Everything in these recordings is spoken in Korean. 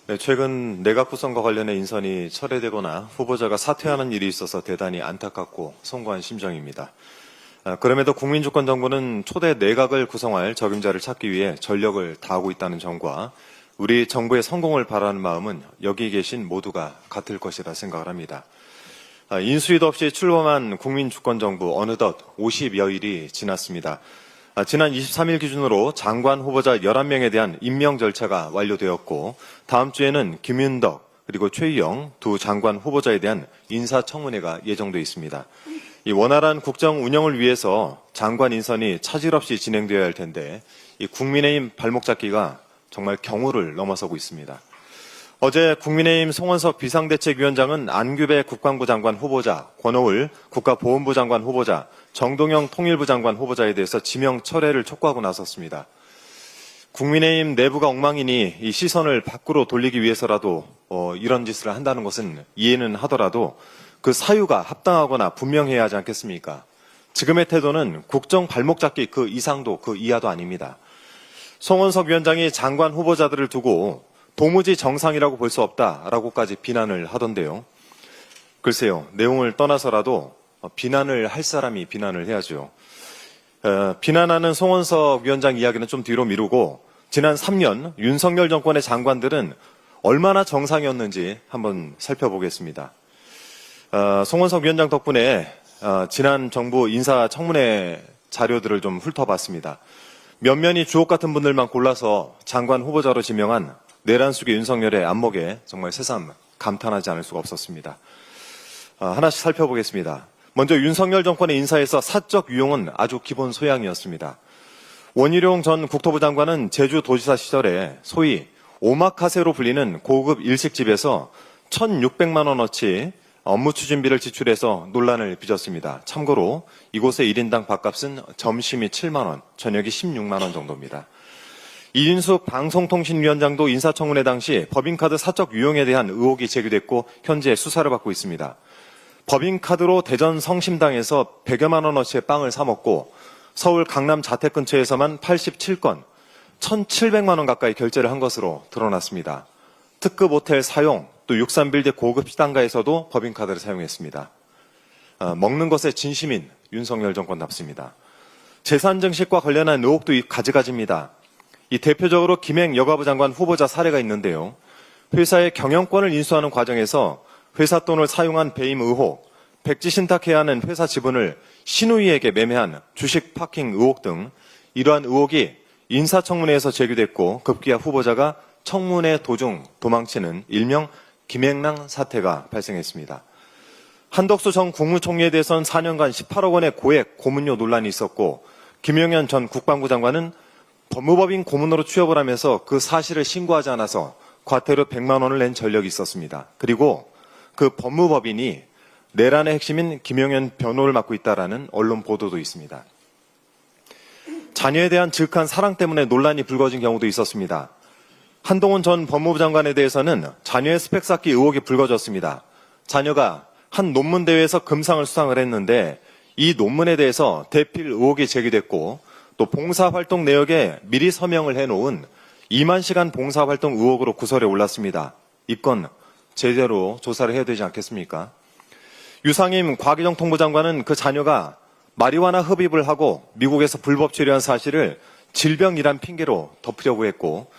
네, 최근 내각 구성과 관련해 인선이 철회되거나 후보자가 사퇴하는 일이 있어서 대단히 안타깝고 송구한 심정입니다. 그럼에도 국민주권정부는 초대 내각을 구성할 적임자를 찾기 위해 전력을 다하고 있다는 점과 우리 정부의 성공을 바라는 마음은 여기 계신 모두가 같을 것이라 생각을 합니다. 인수위도 없이 출범한 국민주권정부 어느덧 50여일이 지났습니다. 지난 23일 기준으로 장관 후보자 11명에 대한 임명 절차가 완료되었고 다음 주에는 김윤덕 그리고 최희영 두 장관 후보자에 대한 인사청문회가 예정돼 있습니다. 이 원활한 국정 운영을 위해서 장관 인선이 차질 없이 진행되어야 할 텐데 이 국민의힘 발목 잡기가 정말 경우를 넘어서고 있습니다. 어제 국민의힘 송원석 비상대책위원장은 안규배 국방부 장관 후보자, 권오을 국가보훈부 장관 후보자, 정동영 통일부 장관 후보자에 대해서 지명 철회를 촉구하고 나섰습니다. 국민의힘 내부가 엉망이니 이 시선을 밖으로 돌리기 위해서라도 이런 짓을 한다는 것은 이해는 하더라도 그 사유가 합당하거나 분명해야 하지 않겠습니까? 지금의 태도는 국정 발목 잡기 그 이상도 그 이하도 아닙니다. 송원석 위원장이 장관 후보자들을 두고 도무지 정상이라고 볼 수 없다라고까지 비난을 하던데요. 글쎄요, 내용을 떠나서라도 비난을 할 사람이 비난을 해야죠. 비난하는 송원석 위원장 이야기는 좀 뒤로 미루고 지난 3년 윤석열 정권의 장관들은 얼마나 정상이었는지 한번 살펴보겠습니다. 송원석 위원장 덕분에 지난 정부 인사청문회 자료들을 좀 훑어봤습니다. 면면이 주옥 같은 분들만 골라서 장관 후보자로 지명한 내란 속의 윤석열의 안목에 정말 새삼 감탄하지 않을 수가 없었습니다. 하나씩 살펴보겠습니다. 먼저 윤석열 정권의 인사에서 사적 유용은 아주 기본 소양이었습니다. 원희룡 전 국토부 장관은 제주도지사 시절에 소위 오마카세로 불리는 고급 일식집에서 1,600만 원어치 업무 추진비를 지출해서 논란을 빚었습니다. 참고로 이곳의 1인당 밥값은 점심이 7만 원, 저녁이 16만 원 정도입니다. 이인숙 방송통신위원장도 인사청문회 당시 법인카드 사적 유용에 대한 의혹이 제기됐고 현재 수사를 받고 있습니다. 법인카드로 대전 성심당에서 100여만 원어치의 빵을 사 먹고 서울 강남 자택 근처에서만 87건, 1,700만 원 가까이 결제를 한 것으로 드러났습니다. 특급 호텔 사용, 또 63빌드 고급 시당가에서도 법인카드를 사용했습니다. 먹는 것에 진심인 윤석열 정권답습니다. 재산 증식과 관련한 의혹도 가지가지입니다. 이 대표적으로 김행 여가부 장관 후보자 사례가 있는데요. 회사의 경영권을 인수하는 과정에서 회사 돈을 사용한 배임 의혹, 백지 신탁해야 하는 회사 지분을 신우이에게 매매한 주식 파킹 의혹 등 이러한 의혹이 인사청문회에서 제기됐고 급기야 후보자가 청문회 도중 도망치는 일명 김행랑 사태가 발생했습니다. 한덕수 전 국무총리에 대해서는 4년간 18억 원의 고액 고문료 논란이 있었고 김용현 전 국방부 장관은 법무법인 고문으로 취업을 하면서 그 사실을 신고하지 않아서 과태료 100만 원을 낸 전력이 있었습니다. 그리고 그 법무법인이 내란의 핵심인 김용현 변호를 맡고 있다라는 언론 보도도 있습니다. 자녀에 대한 즉한 사랑 때문에 논란이 불거진 경우도 있었습니다. 한동훈 전 법무부 장관에 대해서는 자녀의 스펙 쌓기 의혹이 불거졌습니다. 자녀가 한 논문 대회에서 금상을 수상을 했는데 이 논문에 대해서 대필 의혹이 제기됐고 또 봉사활동 내역에 미리 서명을 해놓은 2만 시간 봉사활동 의혹으로 구설에 올랐습니다. 이 건 제대로 조사를 해야 되지 않겠습니까? 유상임 과기정통부 장관은 그 자녀가 마리화나 흡입을 하고 미국에서 불법 체류한 사실을 질병이란 핑계로 덮으려고 했고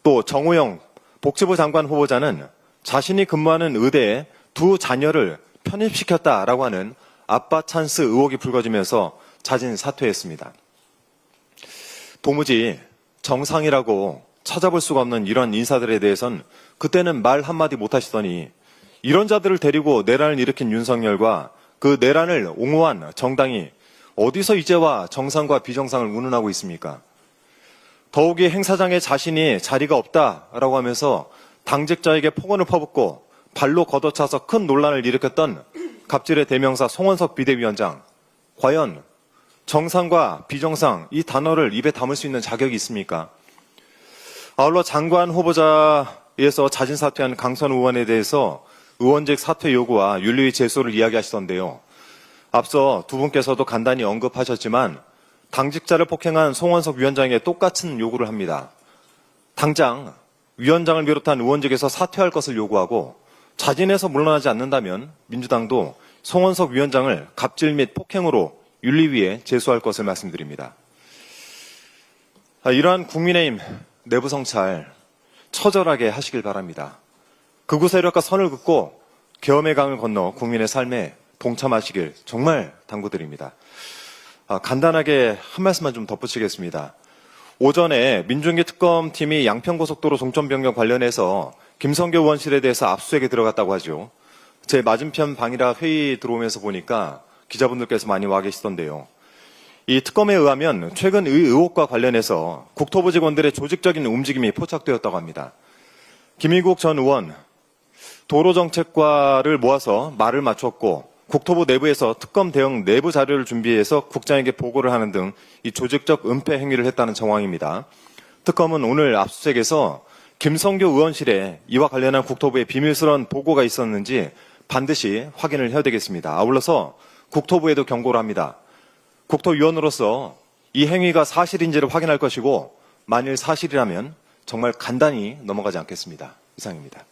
또 정호영 복지부 장관 후보자는 자신이 근무하는 의대에 두 자녀를 편입시켰다라고 하는 아빠 찬스 의혹이 불거지면서 자진 사퇴했습니다. 도무지 정상이라고 찾아볼 수가 없는 이런 인사들에 대해선 그때는 말 한마디 못하시더니 이런 자들을 데리고 내란을 일으킨 윤석열과 그 내란을 옹호한 정당이 어디서 이제와 정상과 비정상을 운운하고 있습니까? 더욱이 행사장에 자신이 자리가 없다라고 하면서 당직자에게 폭언을 퍼붓고 발로 걷어차서 큰 논란을 일으켰던 갑질의 대명사 송원석 비대위원장, 과연 정상과 비정상 이 단어를 입에 담을 수 있는 자격이 있습니까? 아울러 장관 후보자에서 자진 사퇴한 강선 의원에 대해서 의원직 사퇴 요구와 윤리위 제소를 이야기하시던데요. 앞서 두 분께서도 간단히 언급하셨지만 당직자를 폭행한 송원석 위원장에게 똑같은 요구를 합니다. 당장 위원장을 비롯한 의원직에서 사퇴할 것을 요구하고 자진해서 물러나지 않는다면 민주당도 송원석 위원장을 갑질 및 폭행으로 윤리위에 제소할 것을 말씀드립니다. 이러한 국민의힘 내부 성찰 처절하게 하시길 바랍니다. 극우 세력과 선을 긋고 계엄의 강을 건너 국민의 삶에 동참하시길 정말 당부드립니다. 간단하게 한 말씀만 좀 덧붙이겠습니다. 오전에 민중기 특검팀이 양평고속도로 종점 변경 관련해서 김성교 의원실에 대해서 압수수색에 들어갔다고 하죠. 제 맞은편 방이라 회의 들어오면서 보니까 기자분들께서 많이 와 계시던데요. 이 특검에 의하면 최근 의 의혹과 관련해서 국토부 직원들의 조직적인 움직임이 포착되었다고 합니다. 김의국 전 의원 도로정책과를 모아서 말을 맞췄고 국토부 내부에서 특검 대응 내부 자료를 준비해서 국장에게 보고를 하는 등 이 조직적 은폐 행위를 했다는 정황입니다. 특검은 오늘 압수수색에서 김성교 의원실에 이와 관련한 국토부의 비밀스러운 보고가 있었는지 반드시 확인을 해야 되겠습니다. 아울러서 국토부에도 경고를 합니다. 국토위원으로서 이 행위가 사실인지를 확인할 것이고 만일 사실이라면 정말 간단히 넘어가지 않겠습니다. 이상입니다.